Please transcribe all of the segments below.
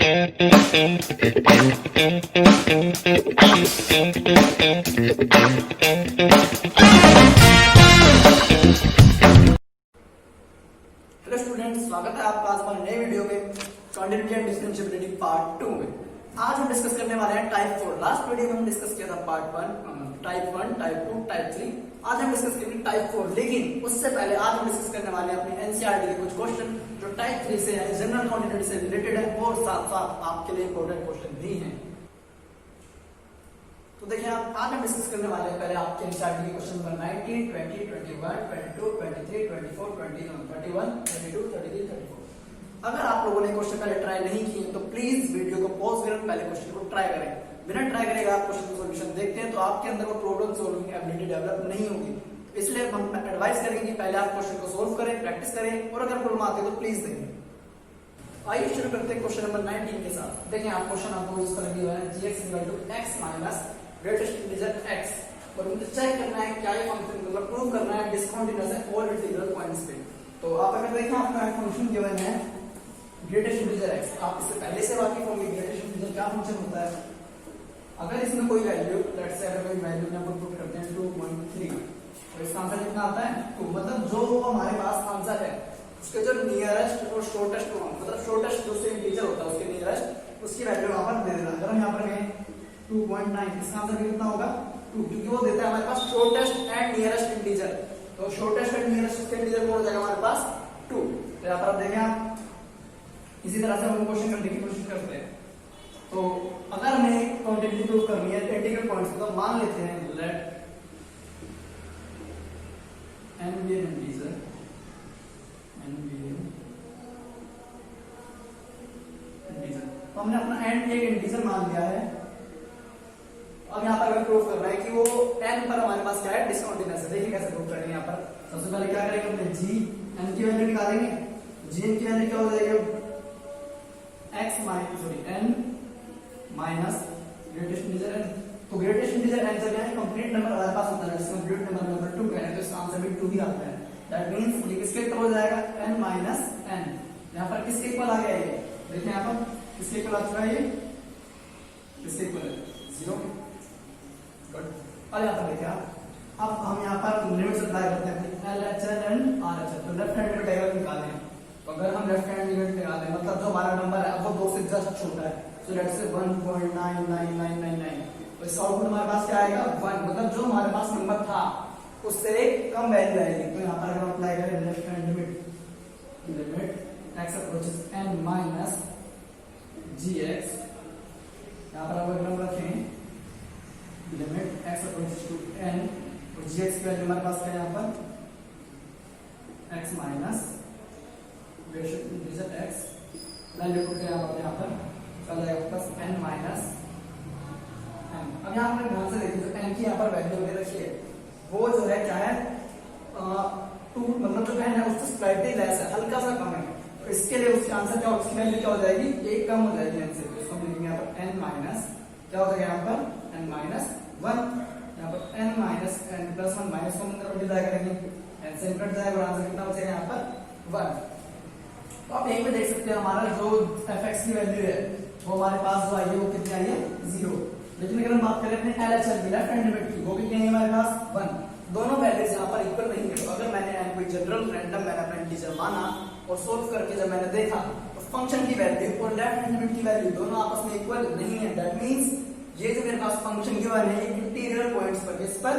Students, स्वागत है आपका आज हमारे नए वीडियो में कंटिन्यूटी एंड डिफरेंशिएबिलिटी पार्ट 2 में। आज हम डिस्कस करने वाले हैं टाइप 4। लास्ट वीडियो में हम डिस्कस किया था पार्ट 1, टाइप 1, टाइप 2, टाइप 3। आज हम डिस्कस करेंगे टाइप 4, लेकिन उससे पहले आज हम डिस्कस करने वाले हैं अपने एनसीईआरटी के कुछ क्वेश्चन जो टाइप 3 से है, जनरल क्वांटिटी से रिलेटेड है और साथ साथ आपके लिए इंपॉर्टेंट क्वेश्चन भी हैं। तो देखिए, आज हम डिस्कस करने वाले हैं पहले आपके एनसीईआरटी के क्वेश्चन नंबर 19, 20, 21, 22, 23, 24, 21, 31, 32, 33, 34। अगर आप लोगों ने क्वेश्चन पहले ट्राई नहीं किए तो प्लीज वीडियो को पॉज करें, पहले क्वेश्चन को ट्राई करें। बिना ट्राई करेगा आप क्वेश्चन का सॉल्यूशन देखते हैं तो आपके अंदर वो प्रॉब्लम सॉल्विंग की एबिलिटी डेवलप नहीं होगी। इसलिए हम एडवाइस करेंगे कि पहले आप क्वेश्चन को सोल्व करें, प्रैक्टिस करें और अगर प्रॉब्लम आती है तो प्लीज दें। आइए शुरू करते हैं क्वेश्चन नंबर 19 के साथ। देखिए, आप क्वेश्चन आपको यूज कर दिया है gx x minus greatest integer x, और मुझे चेक करना है क्या ये फंक्शन मतलब प्रूव करना है डिस्कंटीन्यूअस है ऑल इंटीग्रल पॉइंट्स पे। तो आप अगर देखें, आपका फंक्शन गिवन है ग्रेटेस्ट इंटीजर x, आप इससे पहले से वाकिफ होंगे ग्रेटेस्ट इंटीजर क्या फंक्शन होता है। अगर इसमें कोई वैल्यू, लेट्स से अगर कोई वैल्यू यहां पर पुट करते हैं 2.3, तो इसका आंसर कितना आता है 2। मतलब जो हमारे पास आंसर है उसके जो नियरेस्ट और शॉर्टेस्ट मतलब शॉर्टेस्ट जो से इंटीजर होता है उसके नियरेस्ट उसकी वैल्यू यहां पर दे देना। अगर हम यहां पर कहें 2.9, इसका आंसर कितना होगा 2, क्योंकि वो देता है हमारे पास शॉर्टेस्ट एंड नियरेस्ट इंटीजर। तो शॉर्टेस्ट एंड नियरेस्ट इंटीजर कौन हो जाएगा हमारे पास 2। तो यहां पर आप देखें, आप इसी तरह से हम क्वेश्चन करने की कोशिश करते हैं। तो अगर हमें क्वांटिटी प्रूव करनी है इंटीग्रल पॉइंट्स, तो मान लेते हैं late n be an integer, तो हमने अपना n एक इंटीजर मान लिया है। अब यहाँ पर हमें प्रूव करना है कि वो n पर हमारे पास क्या है डिसकंटीन्यूअस है। देखिए कैसे प्रूव करेंगे। यहाँ पर सबसे पहले क्या करेंगे, अपने g n की वैल्यू निकालेंगे। g n की वैल्यू क्या हो जाएगी n minus greatest integer n। तो ग्रेटेस्ट इंटीजर n जब है कंप्लीट नंबर हमारे पास होता है, जिसका कंप्लीट नंबर 2 है, तो इसका आंसर भी 2 ही आता है। दैट मींस ये किसके इक्वल हो जाएगा n माइनस n। यहाँ पर किसके इक्वल आ गया ये, देखिए यहाँ पर किसके इक्वल आ चुका है ये, किसके इक्वल है 0। गुड। और यहाँ पर देखिए आप, अब हम यहाँ पर लिमिट्स अप्लाई करते हैं LHS एंड RHS। तो लेफ्ट हैंड लिमिट अगर निकालें, तो अगर हम लेफ्ट हैंड लिमिट निकालें मतलब जो हमारा नंबर है वो 2 से जस्ट छोटा है, तो लेट्स से 1.99999, तो इसका आउटपुट हमारे पास क्या आएगा 1। मतलब जो हमारे पास नंबर था उससे कम वैल्यू आएगी। तो यहाँ पर अगर हम अप्लाई करें left hand limit x approaches n minus gx, यहाँ पर अगर हम रखें limit x approaches to n, और gx की वैल्यू हमारे पास क्या है यहाँ पर x minus integer x, value को क्या यहाँ पर चल जाएगा प्लस n माइनस n। अब यहाँ पर ध्यान से देखिए, जो n की यहाँ पर वैल्यू दे रखी है वो जो है क्या है 2, मतलब जो n है उससे स्लाइटली लेस है, हल्का सा कम है। तो इसके लिए उसका आंसर क्या, उसकी वैल्यू क्या हो जाएगी, एक कम हो जाएगी n से। तो इसको हम लिखेंगे यहाँ पर n माइनस क्या हो जाएगा यहाँ पर n माइनस 1, यहाँ पर n minus n plus 1 minus को अंदर मल्टीप्लाई करेंगे, n से कट जाएगा और आंसर कितना बचेगा यहाँ पर 1। तो आप यहीं पे देख सकते हैं हमारा जो fx की वैल्यू है वो हमारे पास जो आई है वो कितनी आई है 0। लेकिन अगर हम बात करें अपने LHS की लेफ्ट हैंड लिमिट की, वो कितनी है हमारे पास 1। दोनों वैल्यूज यहाँ पर इक्वल नहीं है। तो अगर मैंने कोई जनरल रैंडम मैंने अपना इंटीजर माना और सोल्व करके जब मैंने देखा तो फंक्शन की वैल्यू और लेफ्ट हैंड लिमिट की वैल्यू दोनों आपस में इक्वल नहीं है। दैट मींस ये जो मेरे पास फंक्शन गिवन है ये इंटीग्रल पॉइंट्स पर, इस पर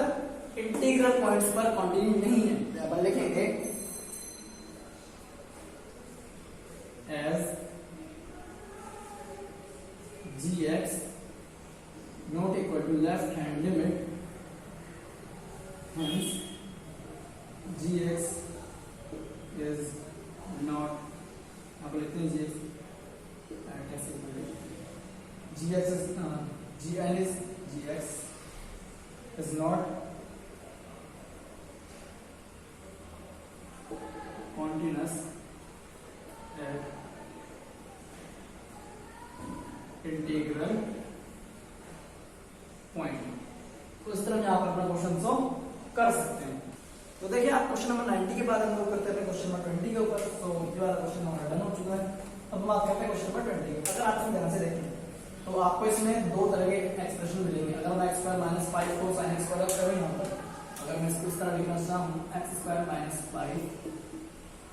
इंटीग्रल पॉइंट्स पर कंटिन्यू नहीं है। यहाँ पर लिखेंगे as gx not equal to left hand limit, hence gx is not, आप लिखते हैं gx कैसे बोले, gx is gn is gx is not continuous at integral point. तो इस तरह यहाँ पर अपना क्वेश्चन सॉल्व कर सकते हैं। तो देखिए, आप क्वेश्चन नंबर 90 के बाद हम लोग करते हैं क्वेश्चन नंबर 20 के ऊपर। तो ये वाला क्वेश्चन हमारा डन हो चुका है। अब बात करते हैं क्वेश्चन नंबर 20 की। अगर आप इसमें ध्यान से देखें तो आपको इसमें दो तरह के एक्सप्रेशन मिलेंगे। अगर मैं x² - 5 को sin x स्क्वायर करूं यहां पर, अगर मैं इसको इस तरह लिखना चाहूं x² - 5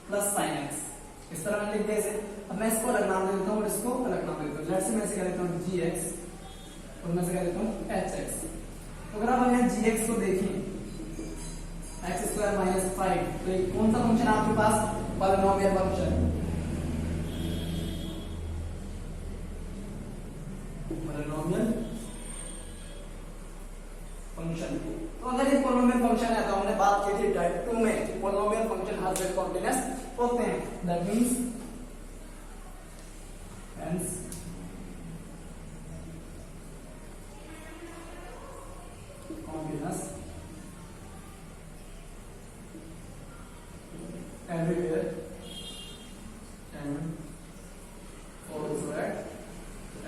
प्लस sin x, इस तरह मैं लिख दे इसे। अब मैं इसको अलग नाम दे देता हूं और इसको अलग नाम दे देता हूं। लेट्स से मैं इसे कह देता हूं gx और मैं इसे कह देता हूं hx। तो अगर हम यहां gx को देखें x² - 5, तो ये कौन सा फंक्शन आपके पास? Polynomial function, polynomial function. तो अगर ये पॉलिनोमियल फंक्शन है तो हमने बात की थी टाइप 2 में कि पॉलिनोमियल फंक्शन हर जगह कॉन्टिन्यूअस होते हैं। That means hence continuous everywhere and also at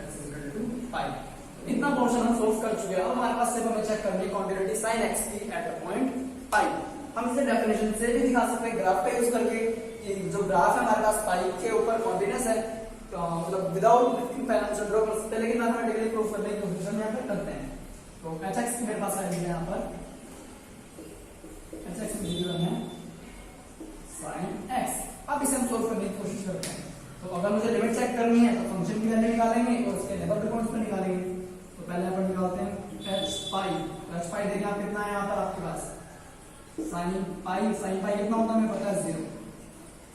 x is equal to 5। इतना पोर्शन हम सोल्व कर चुके हैं। अब हमारे पास सिर्फ हमें चेक करनी है क्वांटिटी sin x की एट अ पॉइंट 5। हम इसे डेफिनेशन से भी दिखा सकते हैं ग्राफ का यूज करके कि जो ग्राफ है हमारे पास पाई के ऊपर कॉन्टिन्यूअस है, तो मतलब विदाउट लिफ्टिंग पेन हम ड्रॉ कर सकते हैं, लेकिन मैथमेटिकली प्रूफ करने की कोशिश हम यहां पे करते हैं। तो hx की मेरे पास आ गई है यहां पर hx की वैल्यू है sin x। अब इसे हम सोल्व करने की कोशिश करते हैं। तो अगर मुझे लिमिट चेक करनी है तो फंक्शन की वैल्यू निकालेंगे और उसके नेबरहुड पॉइंट्स पर निकालेंगे। तो पहले अपन निकालते हैं h पाई। h पाई देखिए आप कितना है यहाँ पर आपके पास sin पाई कितना होता है हमें पता है 0।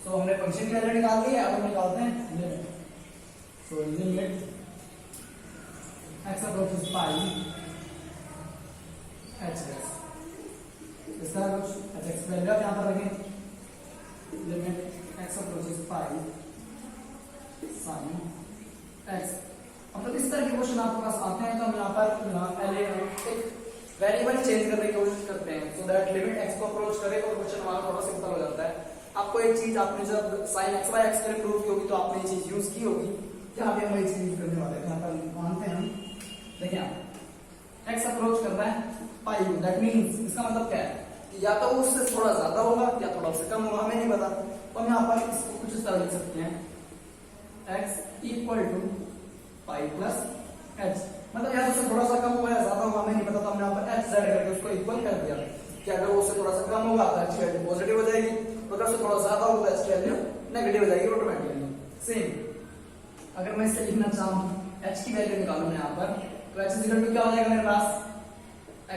तो हमने फंक्शन की वैल्यू निकाल ली है। अब हम निकालते हैं limit. So limit x approaches pi hx, इसका कुछ hx वैल्यू आप यहाँ पर रखें limit x approaches pi sin x। मतलब इस तरह के क्वेश्चन आपके पास आते हैं तो हम यहाँ पर एक वेरिएबल चेंज करने की कोशिश करते हैं सो दैट लिमिट x को अप्रोच करे तो क्वेश्चन हमारा थोड़ा सिंपल हो जाता है। आपको एक चीज आपने जब sin x by x के लिए प्रूव की होगी तो आपने ये चीज यूज की होगी। यहाँ पे हम ये चीज यूज करने वाले हैं। यहाँ पर मानते हैं हम, देखिए आप x अप्रोच कर रहा है पाई को, दैट मींस इसका मतलब क्या है कि या तो उससे थोड़ा ज्यादा होगा या थोड़ा उससे कम होगा, हमें नहीं पता। तो हम यहाँ पर इसको कुछ इस तरह लिख सकते हैं x equal to pi plus h, मतलब यार उससे थोड़ा सा कम हुआ या ज्यादा हुआ हमें नहीं पता, तो हमने यहाँ पर h z करके उसको इक्वल कर दिया कि अगर वो उससे थोड़ा सा कम होगा तो h की वैल्यू पॉजिटिव हो जाएगी, अगर उससे थोड़ा ज्यादा होगा h की वैल्यू नेगेटिव हो जाएगी ऑटोमेटिकली। सेम अगर मैं इसे लिखना चाहूँ h की वैल्यू निकालूं यहाँ पर तो h इक्वल टू क्या हो जाएगा मेरे पास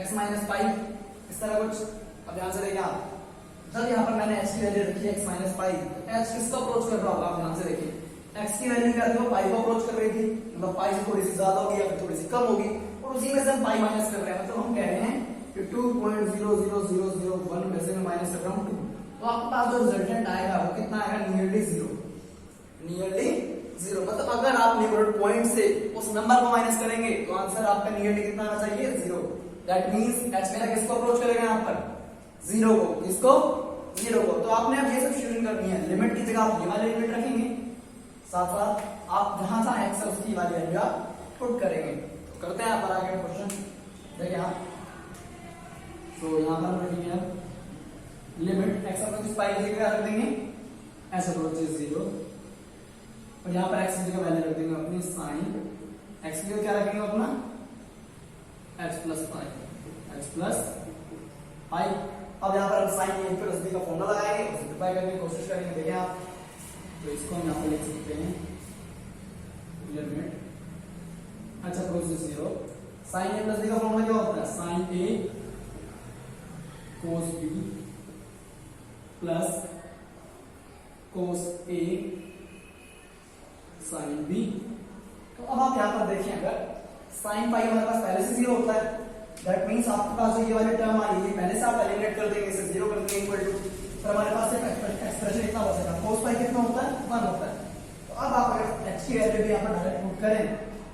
x माइनस पाई, इस तरह कुछ। अब ध्यान से देखिए आप, जब यहाँ पर मैंने h की वैल्यू रखी है x माइनस पाई, h किसको अप्रोच कर रहा होगा? आप ध्यान से देखिए x की वैल्यू क्या थी? वो पाई को अप्रोच कर रही थी, मतलब पाई से थोड़ी सी ज्यादा होगी या फिर थोड़ी सी कम होगी, और उसी में से हम पाई माइनस कर रहे हैं। मतलब हम कह रहे हैं कि 2.00001 में से मैं माइनस कर रहा हूँ 2, तो आपके पास जो रिजल्टेंट आएगा वो कितना आएगा? Nearly zero. मतलब अगर आप नेबरहुड पॉइंट से उस नंबर को माइनस करेंगे तो आंसर आपका नियरली कितना आना चाहिए? 0। दैट मींस h मेरा किसको अप्रोच करेगा यहाँ पर? 0 को। किसको? 0 को। तो आपने अब ये सब्स्टिट्यूशन करनी है, लिमिट की जगह आप ये वाली लिमिट रखेंगे, साथ साथ आप जहां जहां x है उसकी वाली वैल्यू आप पुट करेंगे। तो करते हैं यहाँ पर आगे क्वेश्चन, देखिए आप। तो यहाँ पर रखेंगे हम लिमिट x अप्रोचेस पाई की जगह रख देंगे h अप्रोचेस 0, और यहाँ पर x की जगह वैल्यू रख देंगे अपनी sin x की जगह क्या रखेंगे अपना h प्लस पाई। अब यहाँ पर हम sin a प्लस b का फॉर्मूला लगाएंगे और सिंपलीफाई करने की कोशिश करेंगे। देखिए आप, तो इसको हम यहाँ पर लिख सकते हैं limit h approaches 0, sin a plus b का फॉर्मूला क्या होता है? sin a cos b plus cos a sin b। तो अब आप यहाँ पर देखिए, अगर sin पाई हमारे पास पहले से 0 होता है, दैट मींस आपके पास जो ये वाली टर्म आई है पहले से आप एलिमिनेट कर देंगे, इसे 0 कर देंगे इक्वल टू, तो हमारे पास एक्सप्रेशन इतना बचेगा। cos पाई कितना होता है? 1 होता है। तो अब आप अगर h की वैल्यू भी यहाँ पर डायरेक्ट पुट करें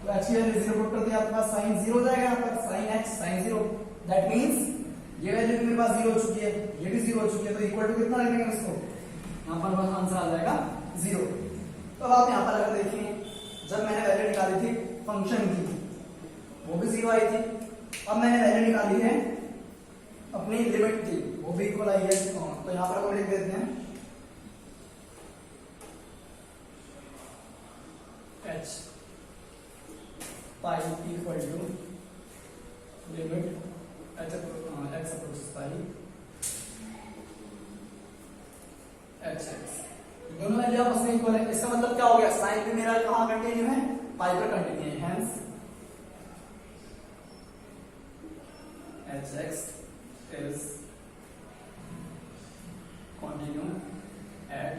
तो h की वैल्यू 0 पुट कर दिया, आपके पास sin 0 हो जाएगा यहाँ पर, sin x sin 0। That means ये वैल्यू भी मेरे पास 0 हो चुकी है, ये भी 0 हो चुकी है, तो इक्वल टू कितना रखेंगे इसको? यहाँ पर बस आंसर आ जाएगा 0। तो अब आप यहाँ पर अगर देखिए, जब मैंने वैल्यू निकाली थी फंक्शन की वो भी 0 आई थी, अब मैंने वैल्यू निकाली है अपनी लिमिट की वो भी इक्वल आई है। तो यहाँ पर हम लिख देते हैं h pi equal to limit h approach pi h x, दोनों वैल्यू आपस में इक्वल है। इसका मतलब क्या हो गया, साइन भी मेरा कहां कंटिन्यू है, पाई पर कंटिन्यू है, hence hx is continue at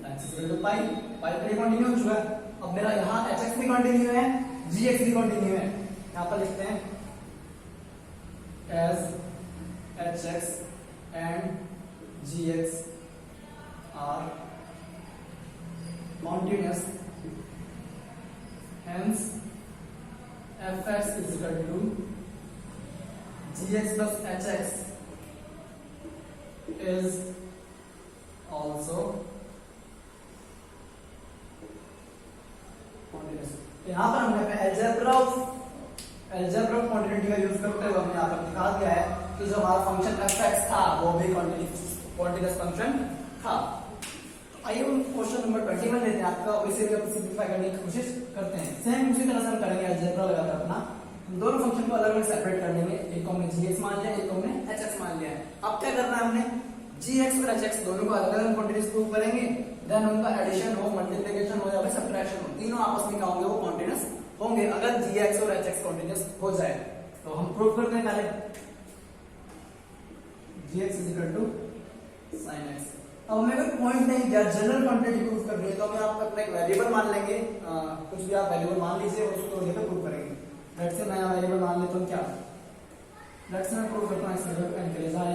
x equal to पाई, पाई पर कंटिन्यू हो चुका है। अब मेरा यहाँ hx भी कंटिन्यू है, gx भी कंटिन्यू है, यहाँ पर लिखते हैं as hx and gx are continuous, hence fx is equal to gx plus hx is also continuous। यहाँ पर हमने अलजेब्रा ऑफ कॉन्टिन्यूटी का यूज करते हुए हमने यहाँ पर दिखा दिया है कि जो हमारा फंक्शन fx था वो भी कॉन्टिन्यूस फंक्शन था। आइए हम क्वेश्चन नंबर 21 लेते हैं आपका, इसे भी अपन सिंपलीफाई करने की कोशिश करते हैं। सेम उसी तरह से हम करेंगे अलजेब्रा लगाकर अपना, दोनों फंक्शन को अलग अलग सेपरेट कर लेंगे, एक को हमने gx मान लिया, एक को हमने hx मान लिया है। अब क्या करना है, हमने gx और hx दोनों को अलग अलग कॉन्टिन्यूस प्रूव करेंगे, देन उनका एडिशन हो, मल्टीप्लिकेशन हो या फिर सबट्रैक्शन हो, तीनों आपस में क्या होंगे, वो कॉन्टिन्यूस होंगे। अगर gx और hx कॉन्टिन्यूस हो जाए तो हम प्रूव करते हैं पहले gx is equal to sin x। अब हमें कोई पॉइंट नहीं दिया, जनरल क्वांटिटी प्रूव करनी है तो हम यहाँ पर अपना एक वेरिएबल मान लेंगे, कुछ भी आप वेरिएबल मान लीजिए और उसको लेकर प्रूव करेंगे। लेट्स से मैं वेरिएबल मान लेता हूँ क्या, लेट्स से मैं प्रूव करता हूँ इस वेरिएबल का इनके लिए, जहाँ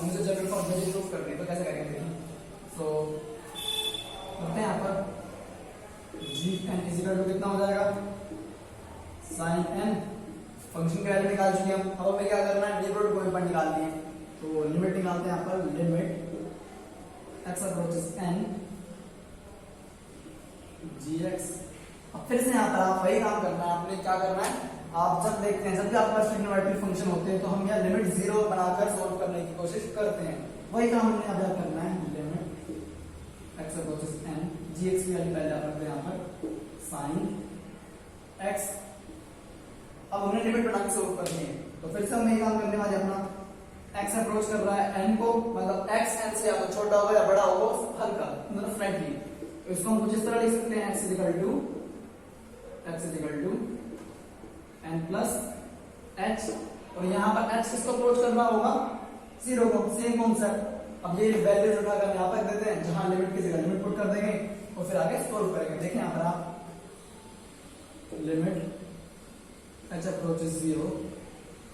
मुझे जनरल क्वांटिटी प्रूव करनी है तो कैसे करेंगे। सो करते हैं यहाँ पर gn इज इक्वल टू कितना हो जाएगा, sin n, फंक्शन की वैल्यू निकाल चुके हम। अब हमें क्या करना है, नेबरहुड पॉइंट पर निकालनी है, तो लिमिट निकालते हैं यहाँ पर, limit x approaches n gx। अब फिर से यहाँ पर आप वही काम करना है, आपने क्या करना है, आप जब देखते हैं जब भी आपके पास ट्रिग्नोमेट्रिक फंक्शन होते हैं तो हम यहाँ लिमिट 0 बनाकर सॉल्व करने की कोशिश करते हैं, वही काम हमने अब करना है। Limit x approaches n gx की वैल्यू पहले आप रखते हैं यहाँ पर sin x। अब हमने लिमिट बना के सॉल्व करनी है, तो फिर से हम ये काम करने वाले, अपना x अप्रोच कर रहा है n को, मतलब x n से या तो छोटा होगा या बड़ा होगा, हल्का मतलब फ्रेंडली, तो इसको हम कुछ इस तरह लिख सकते हैं, x is equal to n plus h, और यहाँ पर h किसको अप्रोच करना होगा, 0 को, सेम कॉन्सेप्ट। अब ये वैल्यूज उठाकर यहाँ पर देते हैं, जहां लिमिट की जगह लिमिट पुट कर देंगे और फिर आगे सॉल्व करेंगे। देखिए यहाँ पर आप लिमिट h अप्रोचेस 0,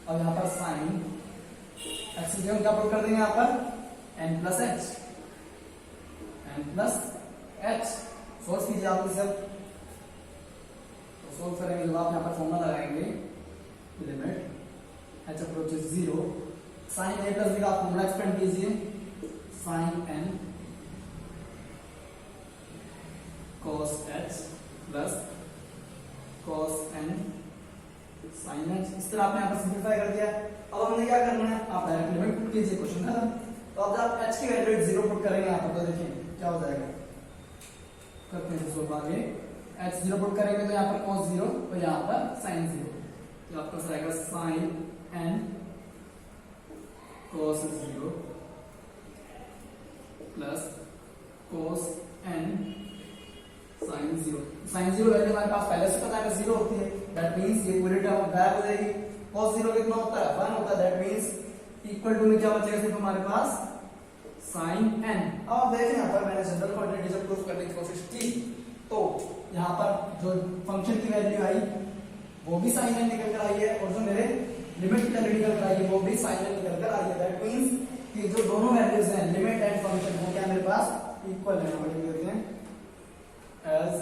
और यहाँ पर साइन x की जगह क्या पुट कर देंगे, यहाँ पर n प्लस h। सोल्व कीजिए आप इसे, तो सोल्व करेंगे जब आप यहाँ पर फॉर्मूला लगाएंगे, limit h approaches 0, sine a plus b का फॉर्मूला एक्सपेंड कीजिए, sine n cos h plus cos n sin h। इस तरह आपने यहाँ पर सिंपलीफाई कर दिया। अब हमने क्या करना है, आप डायरेक्ट लिमिट पुट कीजिए, क्वेश्चन खत्म। तो अब जब h की वैल्यू 0 पुट करेंगे यहाँ पर, तो देखिए क्या हो जाएगा, करते हैं सॉल्व आगे। h 0 पुट करेंगे तो यहाँ पर cos 0 और यहाँ पर sin 0, तो आपका पास आएगा sin n cos 0 plus cos n sin 0। sin 0 value हमारे पास पहले से पता है 0 होती है, दैट मींस ये पूरी टर्म गायब हो जाएगी। cos 0 कितना होता है, 1 होता है, दैट मींस इक्वल टू में क्या बचेगा, सिर्फ हमारे पास sin n। अब देखें यहाँ पर मैंने जनरल क्वांटिटी जब प्रूफ करने की कोशिश की तो यहाँ पर जो फंक्शन की वैल्यू आई वो भी sin n निकल कर आई है, और जो मेरे लिमिट की वैल्यू निकल कर आई है वो भी sin n निकल कर आई है। दैट मींस कि जो दोनों वैल्यूज हैं, लिमिट एंड फंक्शन, वो क्या मेरे पास इक्वल है। हम लिख देते हैं as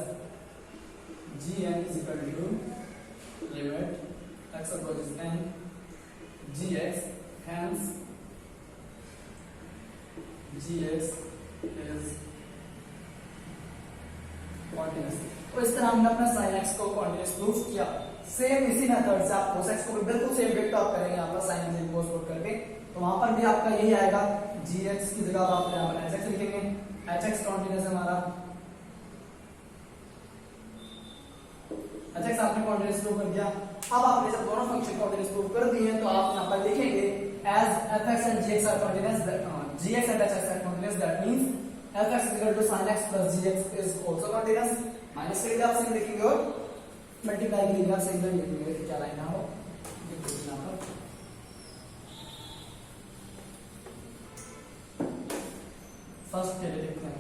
gn is equal to limit x approaches n gx, hence gx is continuous। तो इस तरह हमने अपना sin x को continuous प्रूफ किया। सेम इसी मेथड से आप cos x को भी बिल्कुल सेम वेट आप करेंगे यहाँ पर sin z को पुट करके, तो वहां पर भी आपका यही आएगा, gx की जगह आप यहाँ पर hx लिखेंगे, hx continuous हमारा अच्छा आपने कॉन्टिन्यूस प्रूव कर दिया। अब आपने जब दोनों फंक्शन कॉन्टिन्यूस प्रूव कर दिए तो आप यहाँ पर लिखेंगे as f(x) and gx are continuous, gx and hx are continuous, that means f(x) is equal to sin x plus gx is also continuous। Minus के लिए आप सिंगल लिखेंगे और मल्टीप्लाई के लिए आप सिंगल लिखेंगे। क्या लाइन है वो यहाँ पर फर्स्ट के लिए लिखते हैं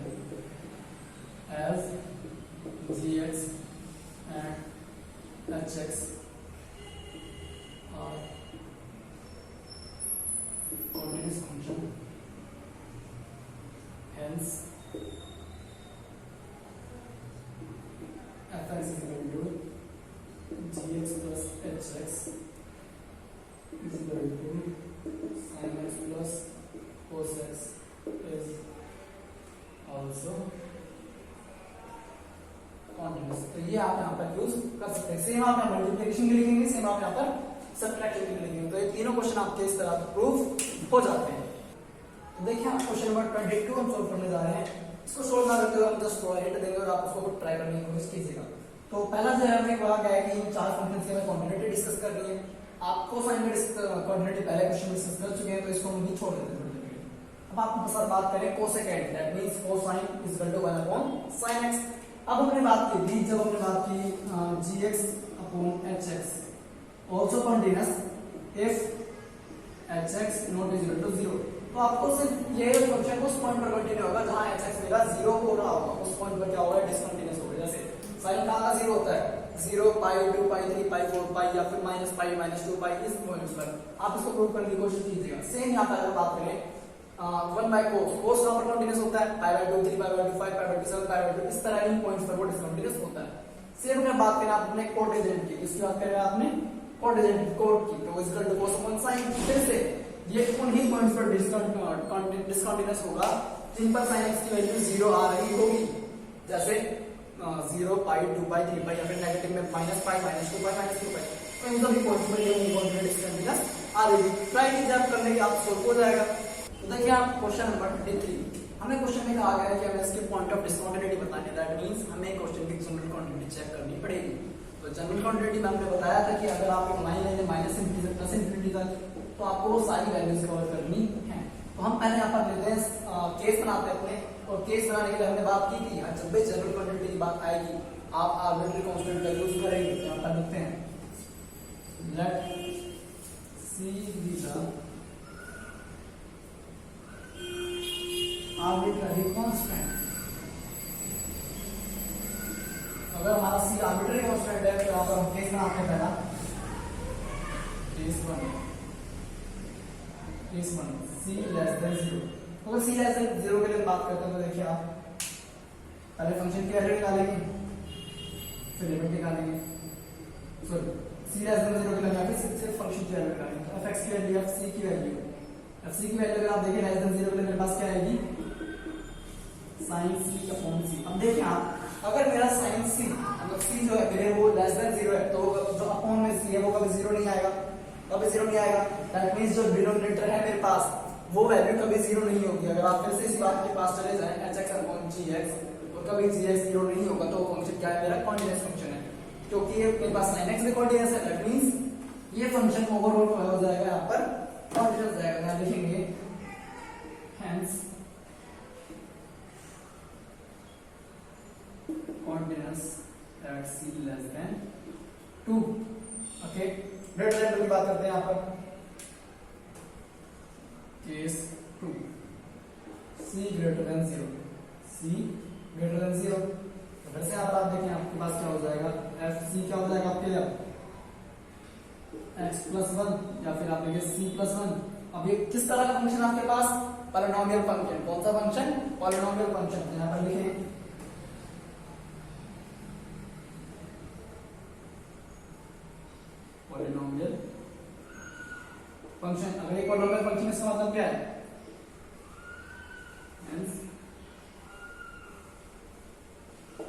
as gx and hx are continuous function, hence f(x) is equal to gx plus hx is equal to sin x plus cos x is also continuous। तो ये आप यहाँ पर यूज कर सकते हैं। सेम आप यहाँ मल्टीप्लिकेशन के लिखेंगे, सेम आप यहाँ पर सब्ट्रैक्शन के लिखेंगे। तो ये तीनों क्वेश्चन आपके इस तरह प्रूफ हो जाते हैं। तो देखिए आप क्वेश्चन नंबर 22 हम सोल्व करने जा रहे हैं। इसको सोल्व ना करते हुए हम जस्ट हिंट देंगे और आप उसको ट्राई करने की कोशिश कीजिएगा। तो पहला जो है हमें कहा गया है कि इन चार फंक्शंस की हमें कॉन्टिन्यूटी डिस्कस करनी है। आप कोसाइन में कॉन्टिन्यूटी पहले क्वेश्चन में डिस्कस कर चुके हैं, तो इसको हम भी छोड़ देते हैं। अब आपके साथ बात करें cosecant, that means cosine is equal to 1/sin x। अब हमने बात की थी, जब हमने बात की gx/hx also continuous if hx not is equal to 0। तो आपको सिर्फ ये फंक्शन उस पॉइंट पर कंटिन्यू होगा जहां hx मेरा 0 हो रहा होगा। उस पॉइंट पर क्या होगा, डिसकंटिन्यूअस होगा। जैसे sin कहां का 0 होता है, 0 पाई 2 पाई 3 पाई 4 पाई या फिर माइनस पाई माइनस 2 पाई, इस पॉइंट्स पर आप इसको प्रूव करने की कोशिश कीजिएगा। सेम यहां पर अगर बात करें 1/cos, cos कहां पर कंटीन्यूअस होता है, π/2 3π/2 5π/2 7π/2, इस तरह इन पॉइंट्स पर वो डिसकंटीन्यूअस होता है। सेम अगर बात करें आप अपने कोटेजेंट की, इसकी बात करें आपने कोटेजेंट कोट की, तो is equal to cos upon sin। फिर से ये उन्हीं पॉइंट्स पर डिसकंटीन्यूअस होगा जिन पर sin x की वैल्यू 0 आ रही होगी। जैसे 0 पाई 2 पाई 3 पाई या फिर नेगेटिव में -π -2 पाई -2 पाई, तो इन सभी पॉइंट्स पर ये डिसकंटीन्यूअस आ रही है। ट्राई कीजिए आप करने की, आप सोल्व हो जाएगा। तो देखिए आप क्वेश्चन नंबर 23, हमें क्वेश्चन में कहा गया है कि हमें इसके पॉइंट ऑफ डिसकंटिन्यूटी बतानी है। दैट मींस हमें क्वेश्चन की जनरल क्वांटिटी चेक करनी पड़ेगी। तो जनरल क्वांटिटी में हमने बताया था कि अगर आप एक मान लेंगे -∞ से +∞ तक, तो आपको वो सारी वैल्यूज कवर करनी है। तो हम पहले यहाँ पर लेते हैं केस बनाते हैं अपने, और केस बनाने के लिए हमने बात की थी जब भी जनरल क्वांटिटी की बात आएगी आप आर्बिट्ररी कांस्टेंट का यूज करेंगे। यहाँ पर लिखते हैं let C be the arbitrary constant. अगर हमारा C आर्बिट्ररी कांस्टेंट है तो यहाँ पर हम केस बनाते हैं। पहला केस 1 C लेस देन 0। अगर C लेस देन 0 के लिए बात करते हैं तो देखिए आप पहले फंक्शन की वैल्यू निकालेंगे, फिर लिमिट निकालेंगे। सॉरी C लेस देन 0 के लिए यहाँ सिर्फ फंक्शन की वैल्यू निकालेंगे। तो fx की वैल्यू fc की वैल्यू अगर आप देखें लेस देन 0 के लिए मेरे पास क्या आएगी, sin c अपॉन c। अब देखिए आप अगर मेरा sin c मतलब c जो है मेरे वो लेस देन 0 है, तो जो अपॉन में c है वो कभी 0 नहीं आएगा, कभी 0 नहीं आएगा। दैट मींस जो डिनोमिनेटर है मेरे पास वो वैल्यू कभी 0 नहीं होगी। अगर आप फिर से इस बात के पास चले जाएं hx अपॉन gx, और कभी gx 0 नहीं होगा, तो फंक्शन क्या है, मेरा कॉन्टिन्यूअस फंक्शन है। क्योंकि ये मेरे पास sin x भी कॉन्टिन्यूअस है, दैट मींस ये फंक्शन ओवरऑल हो जाएगा यहाँ पर कॉन्टिन्यूअस जाएगा। यहाँ लिखेंगे hence continuous at c less than 2। Okay, greater than 2 की बात करते हैं यहाँ पर case 2 c greater than 0, c greater than 0। तो फिर से यहाँ पर आप देखें आपके पास क्या हो जाएगा, f c क्या हो जाएगा आपके लिए x प्लस 1 या फिर आप लिखें c प्लस 1। अब ये किस तरह का फंक्शन आपके पास, पॉलिनोमियल फंक्शन। कौन सा फंक्शन, पॉलिनोमियल फंक्शन। यहाँ पर लिखें पॉलिनोमियल फंक्शन। अगर एक पॉलिनोमियल फंक्शन इसका मतलब क्या है,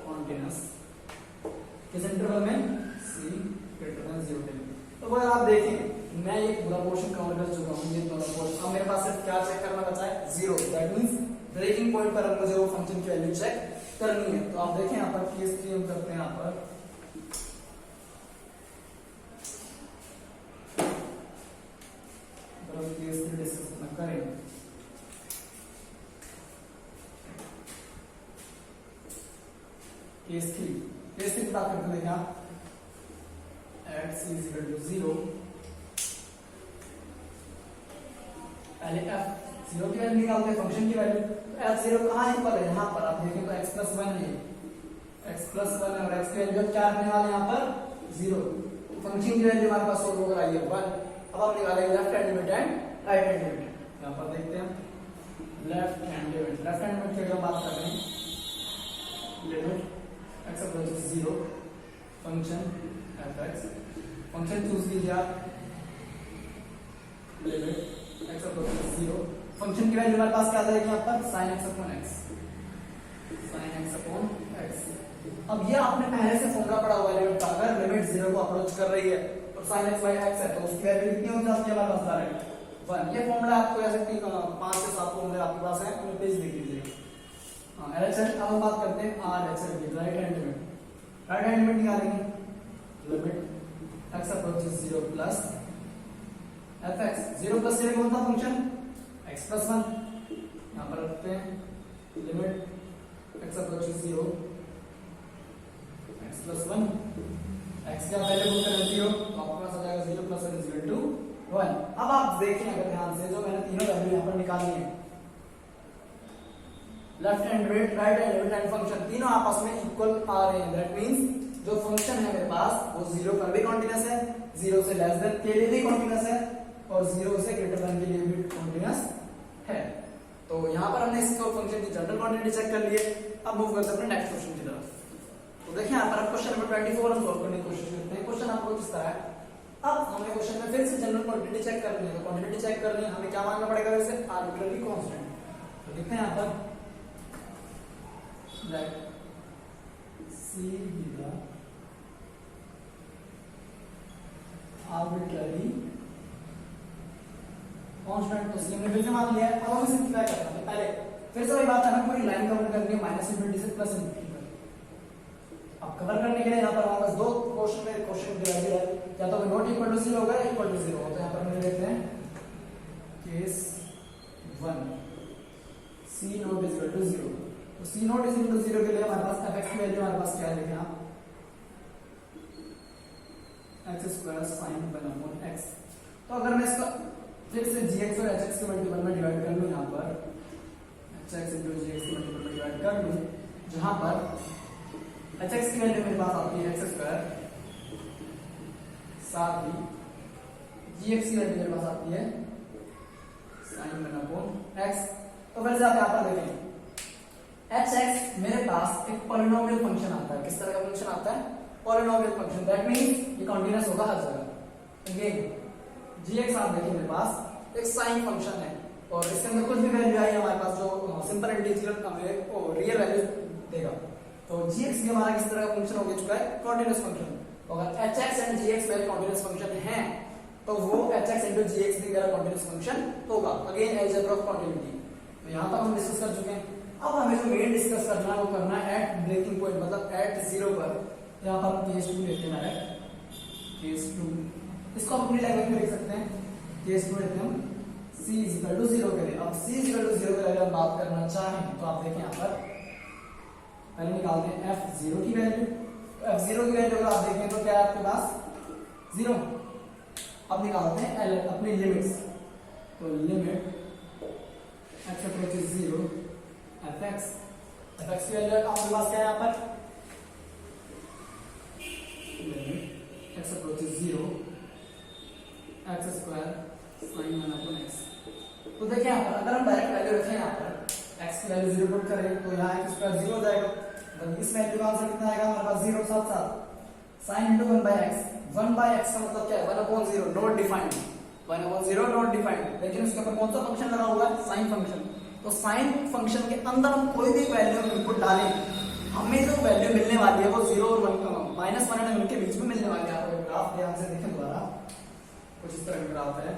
कॉन्टिन्यूअस किस इंटरवल में, c ग्रेटर देन 0 के लिए। तो अगर आप देखें मैं ये पूरा पोर्शन कवर कर चुका हूँ, ये दोनों पोर्शन। अब मेरे पास सिर्फ क्या चेक करना बचा है, 0। दैट मींस ब्रेकिंग पॉइंट पर मुझे वो फंक्शन की वैल्यू चेक करनी है। तो आप देखें यहाँ पर केस 3 हम करते हैं। यहाँ पर बात करते हैं क्या, at c is equal to 0, पहले f0 की वैल्यू निकालते हैं, फंक्शन की वैल्यू। f0 कहाँ इक्वल है, यहाँ पर आप देखें तो x प्लस 1 है, x प्लस 1 है, और x की वैल्यू क्या रखने वाले यहाँ पर 0, फंक्शन की वैल्यू हमारे पास सोल्व होकर आई है 1। अब हम निकालेंगे left hand limit and right hand limit. यहाँ पर देखते हैं लेफ्ट हैंड लिमिट की अगर बात कर रहे हैं, limit x approaches 0, function fx, function choose कीजिए आप, लिमिट x अप्रोचेस 0, फंक्शन की वैल्यू हमारे पास क्या आ जाएगी यहाँ पर sin x upon x, sin x upon x। अब ये आपने पहले से फॉर्मूला पढ़ा हुआ है लिमिट का, अगर लिमिट 0 को अप्रोच कर रही है और sin x बाय x है तो उसकी वैल्यू कितनी हो जाती है हमारे पास डायरेक्ट 1। ये फॉर्मूला आपको ऐसे 5 से 7 फॉर्मूले आपके पास हैं, उन्हें पेज देख लीजिए। LHS अब हम बात करते हैं RHS की, right hand limit. Right hand limit निकालेंगे, limit x approaches 0 plus fx, 0 plus 0 कौन सा फंक्शन x प्लस 1, यहाँ पर रखते हैं limit x approaches 0 x plus 1, x का वैल्यू पुट करें 0 तो आपके पास आ जाएगा 0 प्लस 1 इज इक्वल टू 1। अब आप देखें अगर ध्यान से, जो मैंने तीनों वैल्यू यहाँ पर निकाली है, left hand limit, right hand limit and function, तीनों आपस में इक्वल आ रहे हैं। दैट मींस जो फंक्शन है मेरे पास वो 0 पर भी कॉन्टिन्यूअस है, 0 से लेस देन के लिए भी कॉन्टिन्यूअस है, और 0 से ग्रेटर देन के लिए भी कॉन्टिन्यूअस है। तो यहाँ पर हमने इसको फंक्शन की जनरल क्वांटिटी चेक कर लिए। अब मूव करते हैं अपने नेक्स्ट क्वेश्चन की तरफ। तो देखिए यहाँ पर अब क्वेश्चन नंबर 24 हम सॉल्व करने की कोशिश करते हैं। क्वेश्चन आपको किस तरह है, अब हमें क्वेश्चन में फिर से जनरल क्वांटिटी चेक करनी है। तो क्वांटिटी चेक करनी है, हमें क्या मानना पड़ेगा वैसे, आर्बिट्ररी कांस्टेंट। तो देखते हैं यहाँ पर let c be the arbitrary constant. तो हमने फिर से मान लिया है। अब हमें सिंपलीफाई करना है। पहले फिर से वही बात है, हमें पूरी लाइन कवर करनी है -∞ से +∞ तक। अब कवर करने के लिए यहाँ पर हमारे पास दो क्वेश्चन डिवाइडेड है, या तो नॉट इक्वल टू 0 होगा या इक्वल टू 0 होगा। तो यहाँ पर हम लेते हैं case 1, c not is equal to 0। तो c not is equal to 0 के लिए हमारे पास fx की वैल्यू हमारे पास क्या है, देखें आप, x square sin 1 upon x। तो अगर मैं इसका फिर से gx और hx के मल्टीपल में डिवाइड कर लूं, यहाँ पर hx into gx के मल्टीपल में डिवाइड कर लूं, जहां पर hx की वैल्यू मेरे पास आती है x स्क्वायर, साथ ही gx की वैल्यू मेरे पास आती है sin 1 अपॉन x। तो फिर से आप यहाँ पर देखें hx मेरे पास एक पॉलिनोमियल फंक्शन आता है। किस तरह का फंक्शन आता है, पॉलिनोमियल फंक्शन। दैट मींस ये कंटीन्यूअस होगा हर जगह। अगेन gx आप देखिए मेरे पास एक साइन फंक्शन है, और इसके अंदर कुछ भी वैल्यू आई हमारे पास जो सिंपल इंटीजर हमें रियल वैल्यू देगा। तो gx भी हमारा किस तरह का फंक्शन हो चुका है, कंटीन्यूअस फंक्शन। अगर hx एंड gx मेरे कंटीन्यूअस फंक्शन हैं तो वो hx into gx भी मेरा कंटीन्यूअस फंक्शन होगा। Again algebra of continuity. तो यहां तक हम डिस्कस कर चुके हैं। अब हमें जो मेन डिस्कस करना है वो करना है एट ब्रेकिंग पॉइंट, मतलब एट 0 पर। यहाँ पर हम केस 2 लेते हैं, केस 2, इसको हम अपनी लैंग्वेज में लिख सकते हैं। केस 2 लेते हैं हम c इज इक्वल टू 0 के लिए। अब c इज इक्वल टू 0 के लिए हम बात करना चाहें तो आप देखें यहाँ पर पहले निकालते हैं f0 की वैल्यू। f0 की वैल्यू अगर आप देखें तो क्या है आपके पास 0। अब निकालते हैं अपनी लिमिट्स। तो लिमिट x अप्रोचेस 0 fx की वैल्यू आपके पास क्या है यहाँ पर, limit x approaches 0 x square sin 1 upon x। तो देखिए यहाँ पर अगर हम डायरेक्ट वैल्यू रखें, यहाँ पर x की वैल्यू 0 पुट करें तो यहाँ x स्क्वायर 0 हो जाएगा। तो इस वैल्यू का आंसर कितना आएगा हमारे पास 0 साथ साथ sin into 1/x। 1/x का मतलब क्या है, 1/0 नॉट डिफाइंड, 1/0 नॉट डिफाइंड। लेकिन उसके ऊपर कौन सा फंक्शन लगा हुआ है, साइन फंक्शन। तो साइन फंक्शन के अंदर हम कोई भी वैल्यू इनपुट डालें, हमें जो वैल्यू मिलने वाली है वो 0 और -1 और 1 के बीच में मिलने वाली है। आप ग्राफ ध्यान से देखें दोबारा, कुछ इस तरह का ग्राफ है।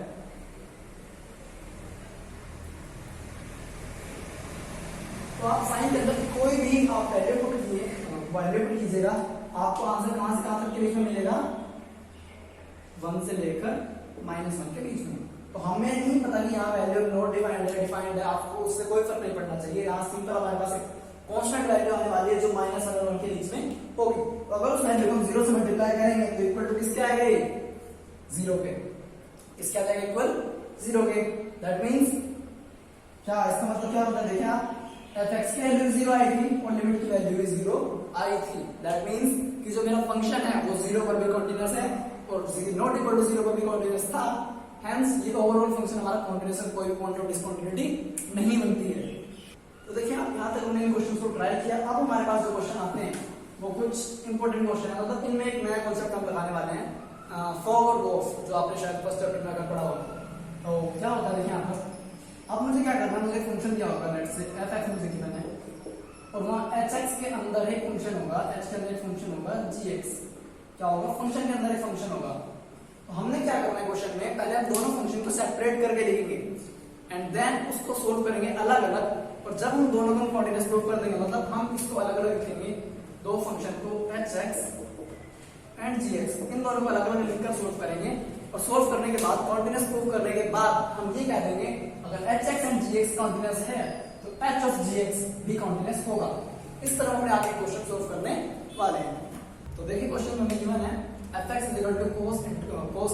तो आप साइन के अंदर कोई भी आप वैल्यू पुट कीजिएगा, आपको आंसर कहां से कहां तक के बीच में मिलेगा, 1 से लेकर -1 के बीच में। तो हमें नहीं पता कि यहाँ वैल्यू नॉट डिफाइंड है, डिफाइंड है, आपको उससे कोई फर्क नहीं पड़ना चाहिए। यहाँ सिंपल हमारे पास एक कांस्टेंट वैल्यू आने वाली है जो माइनस अगर 1 के बीच में होगी। तो अगर उस वैल्यू को हम 0 से मल्टीप्लाई करेंगे तो इक्वल टू किसके आएगा ये 0 के, इसके आ जाएगा इक्वल 0 के। दैट मींस क्या, इसका मतलब क्या होता है देखिए आप, fx की वैल्यू 0 आई थी और लिमिट की वैल्यू भी 0 आई थी। दैट मींस कि जो मेरा फंक्शन है वो 0 पर भी कंटीन्यूअस है और नॉट इक्वल टू 0 पर भी कंटीन्यूअस था। हेंस ये ओवरऑल फंक्शन हमारा कंटीन्यूअस है, कोई भी पॉइंट ऑफ डिसकंटिन्यूटी नहीं बनती है। तो देखिए आप यहाँ तक हमने इन क्वेश्चन को ट्राई किया। अब हमारे पास जो क्वेश्चन आते हैं वो कुछ इंपॉर्टेंट क्वेश्चन है, मतलब इनमें एक नया कॉन्सेप्ट हम लगाने वाले हैं, फॉग और गोफ, जो आपने शायद फर्स्ट चैप्टर में अगर पढ़ा होगा। तो क्या होता है देखिए यहाँ पर, अब मुझे क्या करना है, मुझे फंक्शन दिया होगा लेट से f(x) मुझे गिवन है और वहाँ hx के अंदर एक फंक्शन होगा, h के अंदर एक फंक्शन होगा gx। क्या होगा, फंक्शन के अंदर एक फंक्शन होगा। तो हमने क्या करना है क्वेश्चन में, पहले हम दोनों फंक्शन को सेपरेट करके लिखेंगे एंड देन उसको सोल्व करेंगे अलग अलग। और जब हम दोनों को कंटीन्यूअस प्रूव कर देंगे, मतलब हम इसको अलग अलग लिखेंगे, दो फंक्शन को hx एंड gx, इन दोनों को अलग अलग लिखकर सोल्व करेंगे। और सोल्व करने के बाद कंटीन्यूअस प्रूव करने के बाद हम ये कह देंगे अगर hx एंड gx कंटीन्यूअस है तो h ऑफ gx भी कंटीन्यूअस होगा। इस तरह हमने आगे क्वेश्चन सोल्व करने वाले हैं। तो देखिए क्वेश्चन में गिवन है fx is equal to cos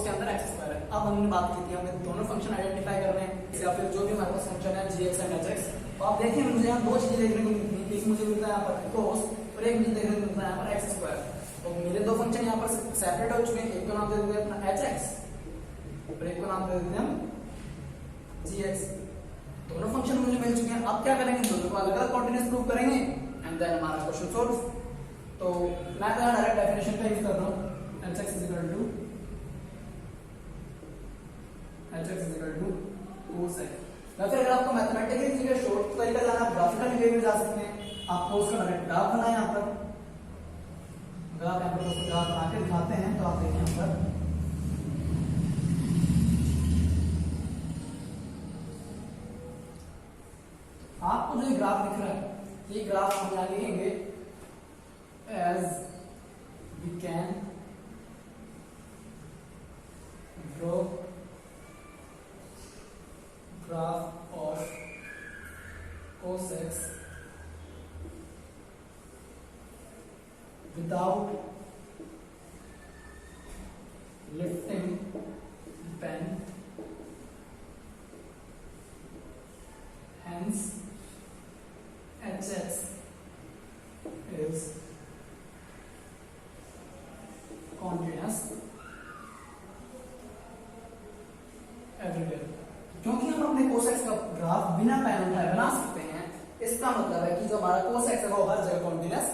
के अंदर x स्क्वायर है। अब हमने बात की थी हमें दोनों फंक्शन आइडेंटिफाई करने हैं या फिर जो भी हमारे पास फंक्शन है gx एंड hx। तो आप देखिए मुझे यहाँ दो चीजें देखने को मिलती हैं, एक मुझे मिलता है यहाँ पर cos और एक मुझे देखने को मिलता है यहाँ पर x स्क्वायर। तो मेरे दो फंक्शन यहाँ पर सेपरेट हो चुके हैं, एक को नाम दे देते हैं अपना hx और एक को नाम दे देते हैं हम gx। दोनों फंक्शन मुझे मिल चुके हैं। अब क्या करेंगे, दोनों को अलग अलग कंटीन्यूअस प्रूव करेंगे एंड देन हमारा क्वेश्चन सॉल्व। तो मैं तो यहाँ डायरेक्ट डेफिनेशन का यूज कर रहा हूँ, hx is equal to cos x। या फिर अगर आपको मैथमेटिकली जगह शॉर्ट तरीका जाना, ग्राफिकल वे में जा सकते हैं। आप cos का डायरेक्ट ग्राफ बनाएं यहाँ पर, ग्राफ यहाँ पर दोस्तों ग्राफ बना के दिखाते हैं। तो आप देखिए यहाँ पर आपको जो ग्राफ दिख रहा है, ये ग्राफ हम यहाँ लिखेंगे as we can draw graph of cos x without lifting the pen, hence hx is continuous everywhere। क्योंकि हम अपने cos x का ग्राफ बिना पेन उठाए बना सकते हैं, इसका मतलब है कि जो हमारा cos x है वो हर जगह कंटीन्यूअस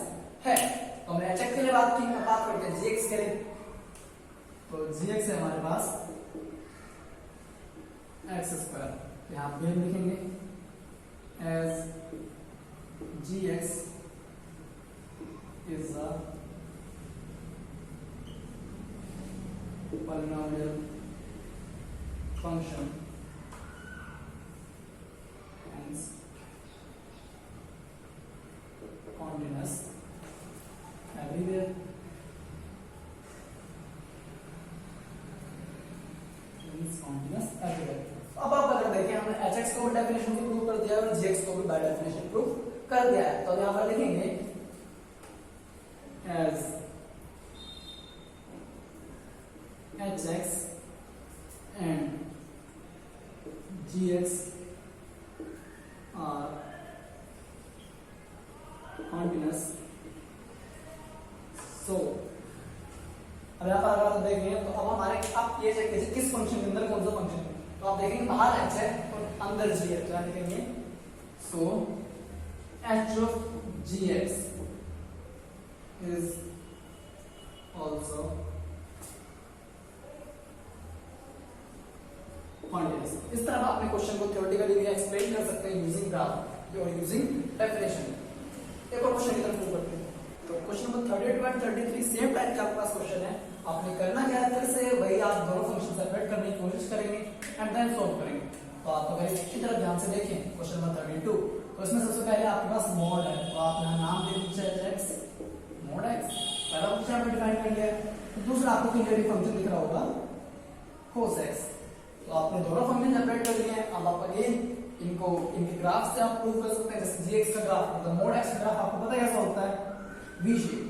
है। तो हमने hx के लिए बात की, बात करते हैं gx के लिए। तो gx है हमारे पास x स्क्वायर, यहाँ पे हम लिखेंगे as gx is a polynomial function, hence continuous everywhere। continuous everywhere। अब आप अगर देखें हमने hx को भी डेफिनेशन से प्रूव कर दिया है और gx को भी बाय डेफिनेशन प्रूव कर दिया है। तो यहाँ पर लिखेंगे as hx and gx are continuous। so अब यहाँ पर अगर देखेंगे तो अब हमारे आप ये चेक कीजिए किस फंक्शन के अंदर कौन सा फंक्शन है। तो आप देखेंगे बाहर h है और अंदर g है, तो लिखेंगे so h of gx is also continuous। इस तरह आप अपने क्वेश्चन को थ्योरेटिकली भी एक्सप्लेन कर सकते हैं यूजिंग ग्राफ और यूजिंग डेफिनेशन। एक और क्वेश्चन की तरफ मूव करते हैं। तो question number 32 and 33 same type का आपके पास क्वेश्चन है। आपने करना क्या है, फिर से वही आप दोनों फंक्शन सेपरेट करने की कोशिश करेंगे एंड देन सॉल्व करेंगे। तो आप अगर इसकी तरफ ध्यान से देखें क्वेश्चन नंबर 32, तो इसमें सबसे पहले आपके पास मॉड है, तो आप यहाँ नाम दे दीजिए x मॉड x, पहला फंक्शन आपने डिफाइन कर लिया। तो दूसरा आपको क्लियरली फंक्शन दिख रहा होगा cos x। तो आपने दोनों फंक्शन सेपरेट कर लिए हैं। अब आप अगेन इनको इनके ग्राफ से आप प्रूव कर सकते हैं। जैसे जीएक्स का ग्राफ मतलब मोड एक्स का ग्राफ आपको पता है कैसा होता है, वी शेप,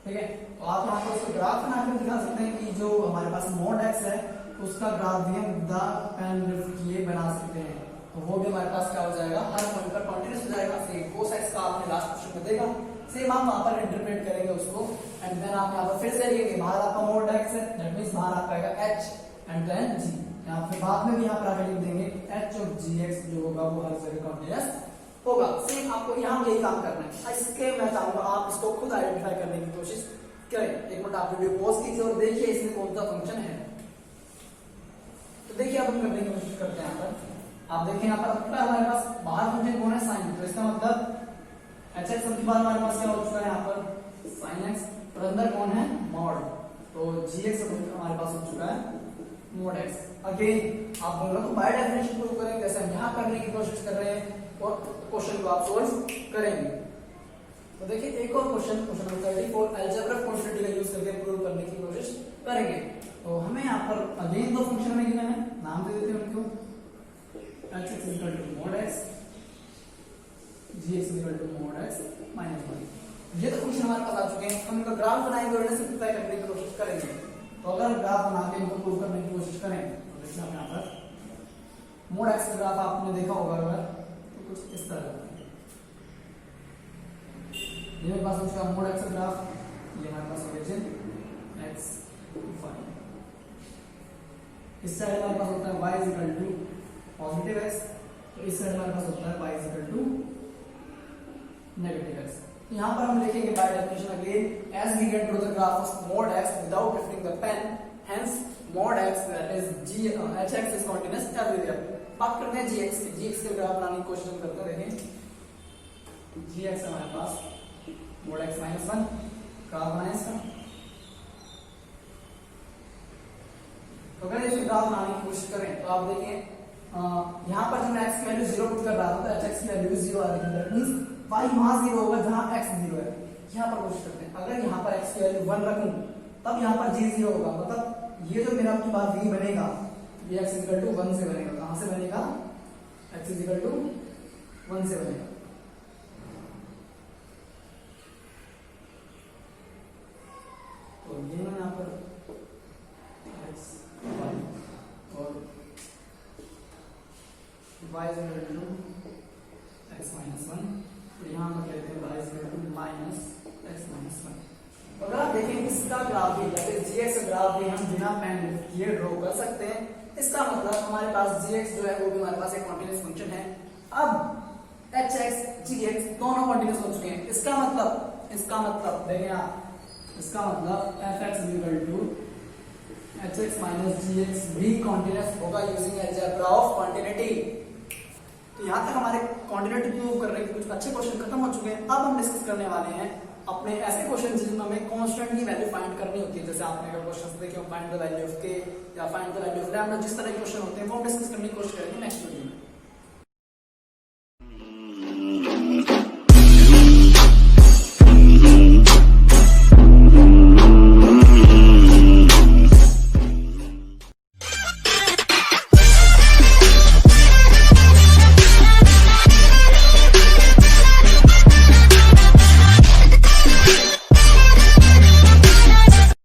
ठीक है। तो आप यहाँ पर उसका ग्राफ बना कर दिखा सकते हैं कि जो हमारे पास मोड एक्स है उसका ग्राफ भी हम विद पेन लिफ्ट किए बना सकते हैं। तो वो भी हमारे पास क्या हो जाएगा, हर पॉइंट पर कॉन्टिन्यूस हो जाएगा। सेम कोस एक्स का आपने लास्ट क्वेश्चन में देखा, सेम आप वहां पर इंटरप्रेट करेंगे उसको, एंड देन आप यहाँ पर फिर से लिखेंगे बाहर आपका मोड एक्स है, दैट मींस बाहर आपका आएगा एच एंड देन जी। यहाँ फिर बाद में भी यहाँ पर आकर लिख देंगे एच ऑफ जी एक्स जो होगा वो हर जगह कॉन्टिन्यूस होगा। सेम आपको यहाँ यही काम करना है। इसके मैं चाहूंगा आप इसको खुद आइडेंटिफाई करने की कोशिश करें। एक मिनट आप वीडियो पॉज कीजिए और देखिए इसमें कौन सा फंक्शन है। तो देखिए अब हम करने की कोशिश करते हैं। यहाँ पर आप देखिए, यहाँ पर हमारे पास बाहर फंक्शन कौन है, साइन। तो इसका मतलब एच एक्स के बाद हमारे पास क्या हो चुका है यहाँ पर साइन एक्स, और अंदर कौन है मॉड, तो जी एक्स हमारे पास हो चुका है मोड एक्स। अगेन आप बोलो तो बाय डेफिनेशन प्रूव करेंगे जैसे हम यहाँ करने की कोशिश कर रहे हैं और क्वेश्चन को आप सोल्व करेंगे। तो देखिए एक और क्वेश्चन नंबर 34 अलजेब्रा क्वांटिटी का यूज करके प्रूव करने की कोशिश करेंगे। तो हमें यहाँ पर अगेन दो फंक्शन में गिवन है, नाम दे देते हैं उनको, h(x = mod x, gx = mod x - 1। ये तो फंक्शन हमारे पास आ चुके हैं। हम इनका ग्राफ बनाएंगे और इन्हें सिंपलीफाई करने की कोशिश करेंगे। तो अगर ग्राफ बना के इनको प्रूव करने की कोशिश करें तो देखिए हम यहाँ पर mod x का ग्राफ आपने देखा होगा अगर, तो कुछ इस तरह का मेरे पास उसका मोड एक्स का ग्राफ, ये हमारे पास ओरिजिन x 5, इस साइड हमारे पास होता है y = पॉजिटिव x, तो इस साइड हमारे पास होता है y = नेगेटिव x। यहाँ पर हम लिखेंगे by definition again as we can draw the graph of mod x without lifting the pen, hence mod x that is g hx is continuous everywhere. बात करते हैं gx की। gx का graph बनाने की कोशिश करते हैं। देखें gx हमारे पास mod x - 1 ग्राफ बनाए इसका। तो अगर इसके ग्राफ बनाने की कोशिश करें तो आप देखें यहाँ पर जब मैं x की वैल्यू 0 पुट कर रहा था तो hx की वैल्यू 0 आ रही है, दैट मींस y वहां 0 होगा जहां x 0 है। यहाँ पर कोशिश करते हैं, अगर यहाँ पर x की वैल्यू 1 रखूं तब यहाँ पर g 0 होगा, मतलब ये जो मेरा आपकी बात v बनेगा ये x = 1 से बनेगा। कहां से बनेगा, x = 1 से बनेगा। तो ये मैंने यहाँ पर x 1 और y = x - 1, तो यहाँ पर कहते हैं y = -x - 1। अगर आप देखें इसका ग्राफ भी या फिर gx का ग्राफ भी हम बिना पेन लिफ्ट किए ड्रॉ कर सकते हैं। इसका मतलब हमारे पास gx जो है वो भी हमारे पास एक कॉन्टिन्यूअस फंक्शन है। अब hx gx दोनों कॉन्टिन्यूअस हो चुके हैं। इसका मतलब देखें आप, इसका मतलब fx = hx - gx भी कॉन्टिन्यूअस होगा यूजिंग अलजेब्रा ऑफ कॉन्टिन्यूटी। तो यहाँ तक हमारे कॉन्टिन्यूटी प्रूव करने के कुछ अच्छे क्वेश्चन खत्म हो चुके हैं। अब हम डिस्कस करने वाले हैं अपने ऐसे क्वेश्चन जिनमें हमें कांस्टेंट की वैल्यू फाइंड करनी होती है। जैसे आपने अगर क्वेश्चन देखे find the value of k या find the value of lambda, जिस तरह के क्वेश्चन होते हैं वो हम डिस्कस करने की कोशिश करेंगे नेक्स्ट वीडियो में।